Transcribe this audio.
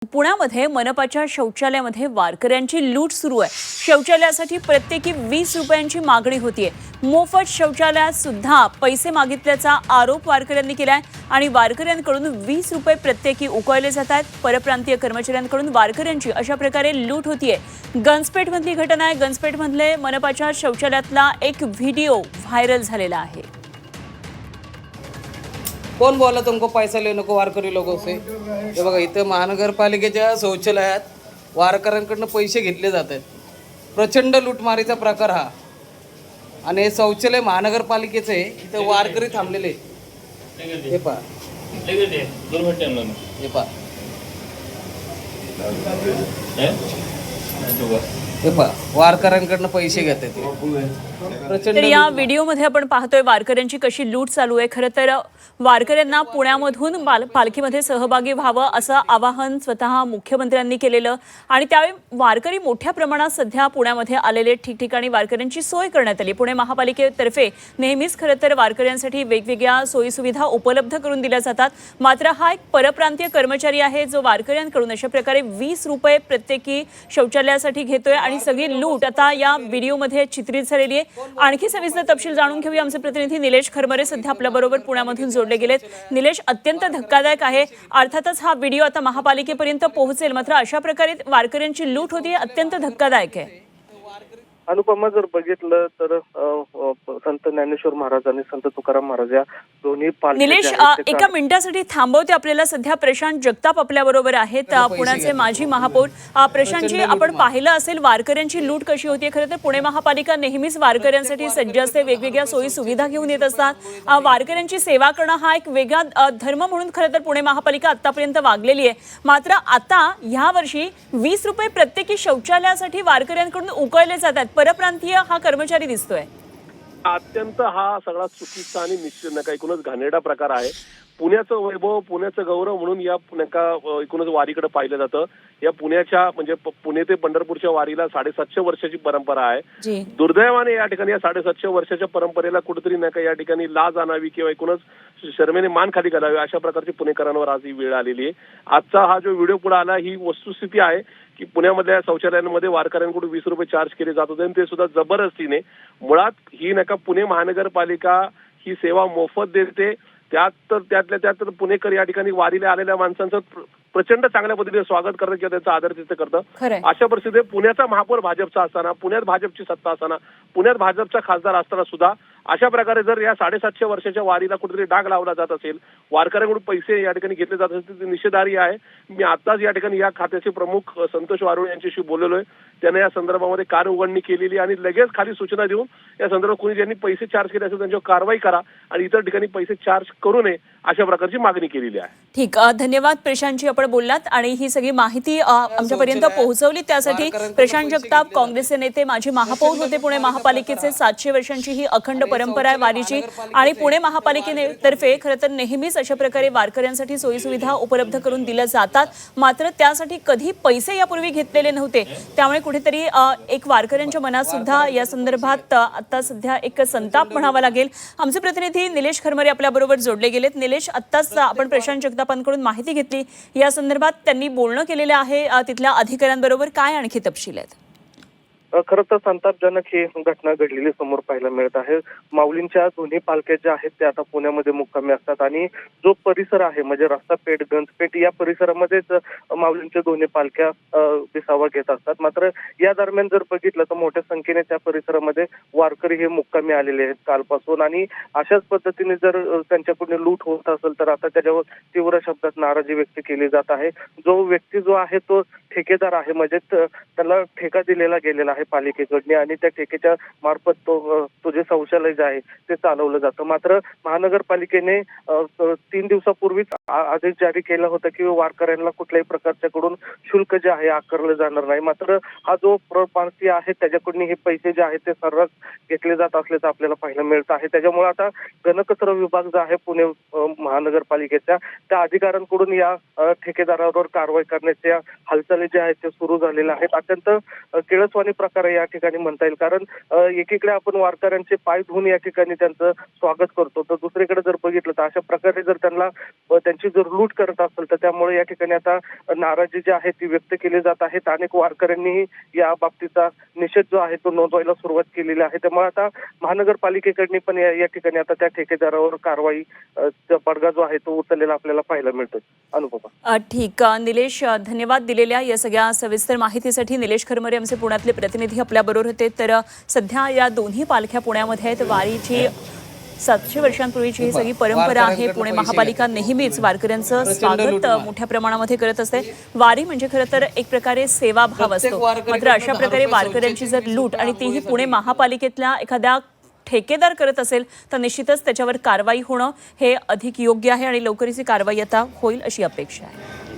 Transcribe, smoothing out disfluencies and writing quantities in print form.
पुण्यामध्ये मनपाच्या शौचालयामध्ये वारकऱ्यांची लूट सुरू आहे। शौचालयासाठी प्रत्येकी 20 रुपयांची मागणी होतीये। मोफत शौचालयात सुद्धा पैसे मागितल्याचा आरोप वारकऱ्यांनी केलाय आणि वारकऱ्यांकडून 20 रुपये प्रत्येकी उकळले जात आहेत। परप्रांतीय कर्मचाऱ्यांकडून वारकऱ्यांची अशा प्रकारे लूट होतीये। गंजपेठमधली घटना आहे। गंजपेठमधले मनपाच्या शौचालयातला एक व्हिडिओ व्हायरल झालेला आहे। कौन बोला तुमको पैसा लेने को वारकरी लोगों से? हे बघा इथं महानगरपालिकेच्या शौचालयात वारकऱ्यांकडून पैसे घेतले जात आहेत। प्रचंड लूटमारीचा प्रकार हा। आणि हे शौचालय महानगरपालिकेचं आहे। इथं वारकरी थांबलेले हे पहा, हे पहा, हे पहा, वारकऱ्यांकडून पैसे घेतात प्रचंड। तर या व्हिडिओमध्ये आपण पाहतोय वारकऱ्यांची कशी लूट चालू आहे। खरं तर वारकऱ्यांना पुण्यामधून पालखीमध्ये सहभागी व्हावं असं आवाहन स्वतः मुख्यमंत्र्यांनी केलेलं आणि त्यावेळी वारकरी मोठ्या प्रमाणात सध्या पुण्यामध्ये आलेले ठिकठिकाणी वारकऱ्यांची सोय करण्यात आली। पुणे महापालिकेतर्फे नेहमीच खरं तर वारकऱ्यांसाठी वेगवेगळ्या सोयीसुविधा उपलब्ध करून दिल्या जातात। मात्र हा एक परप्रांतीय कर्मचारी आहे जो वारकऱ्यांकडून अशा प्रकारे 20 रुपये प्रत्येकी शौचालयासाठी घेतोय आणि सगळी लूट आता या व्हिडिओमध्ये चित्रित झालेली आहे। आणखी सविस्तर तपशील जाणून घेऊया। आमचे प्रतिनिधी निलेश खरमरे सध्या आपल्याबरोबर पुण्यामधून जोडले गेलेत। निलेश, अत्यंत धक्कादायक आहे। अर्थातच हा व्हिडिओ आता महापालिकेपर्यंत पोहोचेल, मात्र अशा प्रकारे वारकऱ्यांची लूट होती, अत्यंत धक्कादायक आहे। अनुपमा, जर बघितलं तर संत ज्ञानेश्वर महाराज आणि संत तुकाराम महाराज या दोन्ही निलेश, एका मिनिटासाठी थांबवते आपल्याला। सध्या प्रशांत जगताप आपल्या बरोबर आहेत, पुण्याचे माजी महापौर। प्रशांतजी, आपण पाहिलं असेल वारकऱ्यांची लूट कशी होती। खरं तर पुणे महापालिका नेहमीच वारकऱ्यांसाठी सज्ज असते, वेगवेगळ्या सोयी सुविधा घेऊन येत असतात। वारकऱ्यांची सेवा करणं हा एक वेगळा धर्म म्हणून खरं तर पुणे महापालिका आतापर्यंत वागलेली आहे। मात्र आता ह्या वर्षी 20 रुपये प्रत्येकी शौचालयासाठी वारकऱ्यांकडून उकळले जातात। परप्रांतीय हा कर्मचारी दिसतोय। अत्यंत हा सगळा चुकीचा आणि निश्चित नका एकूणच घाणेरडा प्रकार आहे। पुण्याचं वैभव, पुण्याचं गौरव म्हणून या एकूणच वारीकडे पाहिलं जातं। या पुण्याच्या म्हणजे पुणे ते पंढरपूरच्या वारीला 750 वर्षाची परंपरा आहे। दुर्दैवाने या ठिकाणी या 750 वर्षाच्या परंपरेला कुठेतरी नका या ठिकाणी लाज आणावी किंवा एकूणच शर्मेने मान खाली घालावी अशा प्रकारची पुणेकरांवर आज ही वेळ आलेली आहे। आजचा हा जो व्हिडिओ पुढे आला ही वस्तुस्थिती आहे की पुण्यामधल्या शौचालयांमध्ये वारकऱ्यांकडून 20 रुपये चार्ज केले जात होते आणि ते सुद्धा जबरदस्तीने। मुळात ही नका पुणे महानगरपालिका ही सेवा मोफत देते, त्यातल्या त्यात पुणेकर या ठिकाणी वारीला आलेल्या माणसांचं प्रचंड चांगल्या पद्धतीने स्वागत करतं किंवा त्यांचा आदर तिथे करतं। अशा परिस्थितीत पुण्याचा महापौर भाजपचा असताना, पुण्यात भाजपची सत्ता असताना, पुण्यात भाजपचा खासदार असताना सुद्धा अशा प्रकारे जर या 750 वर्षाच्या वारीला कुठेतरी डाग लावला जात असेल, वारकऱ्यांकडून पैसे या ठिकाणी घेतले जात असेल, ते निषेधार्ह आहे। मी आताच या ठिकाणी या खात्याचे प्रमुख संतोष वारुळे यांच्याशी बोललेलोय। त्याने या संदर्भामध्ये कार उघडणी केलेली आणि लगेच खाली सूचना देऊन या संदर्भात कोणी ज्यांनी पैसे चार्ज केले असेल त्यांच्यावर कारवाई करा आणि इतर ठिकाणी पैसे चार्ज करू नये अशा प्रकारची मागणी केलेली आहे। ठीक, धन्यवाद प्रशांतजी, आपण बोललात आणि ही सगळी माहिती आमच्यापर्यंत पोहोचवली त्यासाठी। प्रशांत जगताप काँग्रेसचे नेते, माजी महापौर होते पुणे महापालिकेचे। 700 वर्षांची ही अखंड परंपरा आहे वारीची आणि पुणे महापालिकेतर्फे खरं तर नेहमीच अशा प्रकारे वारकऱ्यांसाठी सोयीसुविधा उपलब्ध करून दिल्या जातात। मात्र त्यासाठी कधी पैसे यापूर्वी घेतलेले नव्हते, त्यामुळे कुठेतरी एक वारकऱ्यांच्या मनात सुद्धा या संदर्भात आता सध्या एक संताप म्हणावा लागेल। आमचे प्रतिनिधी निलेश खरमरे आपल्या बरोबर जोडले गेलेत। निलेश, आत्ताच आपण प्रशांत जगतापांकडून माहिती घेतली, या संदर्भात त्यांनी बोलणं केलेलं आहे तिथल्या अधिकाऱ्यांबरोबर, काय आणखी तपशील आहेत? खरं तर संतापजनक ही घटना घडलेली समोर पाहायला मिळत आहे। माऊलींच्या दोन्ही पालख्या ज्या आहेत त्या आता पुण्यामध्ये मुक्कामी असतात आणि जो परिसर आहे म्हणजे रस्तापेठ, गंजपेठ या परिसरामध्येच माऊलींच्या दोन्ही पालख्या विसावा घेत असतात। मात्र या दरम्यान जर बघितलं तर मोठ्या संख्येने त्या परिसरामध्ये वारकरी हे मुक्कामी आलेले आहेत कालपासून आणि अशाच पद्धतीने जर त्यांच्याकडून लूट होत असेल तर आता त्याच्यावर तीव्र शब्दात नाराजी व्यक्त केली जात आहे। जो व्यक्ती जो आहे तो ठेकेदार आहे, म्हणजे त्याला ठेका दिलेला गेलेला आहे पालिकेकडून आणि त्या ठेकेच्या मार्फत तो जे शौचालय जे आहे ते चालवलं जातं। मात्र महानगरपालिकेने 3 दिवसापूर्वीच आदेश जारी केला होता की वारकऱ्यांना कुठल्याही प्रकारच्याकडून शुल्क जे आहे आकारलं जाणार नाही। मात्र हा जो परप्रांतीय आहे त्याच्याकडून हे पैसे जे आहेत ते सर्रास घेतले जात असल्याचं आपल्याला पाहायला मिळत आहे। त्याच्यामुळे आता घनकचरा विभाग जो आहे पुणे महानगरपालिकेच्या त्या अधिकाऱ्यांकडून या ठेकेदारावर कारवाई करण्याच्या हालचाली ज्या आहेत ते सुरू झालेल्या आहेत। अत्यंत किळसवाणी प्रकार आहे या ठिकाणी म्हणता येईल. कारण एकीकडे आपण वारकऱ्यांचे पाय धुवून या ठिकाणी त्यांचं स्वागत करतो, तर दुसरीकडे जर बघितलं तर अशा प्रकारे जर त्यांना त्यांची जर लूट करत असेल तर त्यामुळे या ठिकाणी आता नाराजी जी आहे ती व्यक्त केली जात आहे. अनेक वारकऱ्यांनी या बाबतीचा निषेध जो आहे तो नोंदवायला सुरुवात केलेली आहे. त्यामुळे आता महानगरपालिकेकडून पण या ठिकाणी आता त्या ठेकेदारावर कारवाई बडगा जो आहे तो उचललेला आपल्याला पाहायला मिळतो. अनुपमा. ठीक. निलेश, धन्यवाद दिलेल्या या सगळ्या सविस्तर माहितीसाठी. निलेश खरमरे आमचे पुण्यातले प्रतिनिधी आपल्याबरोबर होते. तर सध्या या दोन्ही पालख्या पुण्यामध्ये आहेत. वारीची 700 वर्षांपूर्वीची ही सगळी परंपरा आहे. पुणे महापालिका नेहमीच वारकऱ्यांचं स्वागत मोठ्या प्रमाणामध्ये करत असते. वारी म्हणजे खरं तर एक प्रकारे सेवाभाव असतो. मात्र अशा प्रकारे वारकऱ्यांची जर लूट आणि तीही पुणे महापालिकेतल्या एखाद्या ठेकेदार करत असेल तर निश्चितच त्याच्यावर कारवाई होणं हे अधिक योग्य आहे आणि लवकरच ही कारवाई आता होईल अशी अपेक्षा आहे.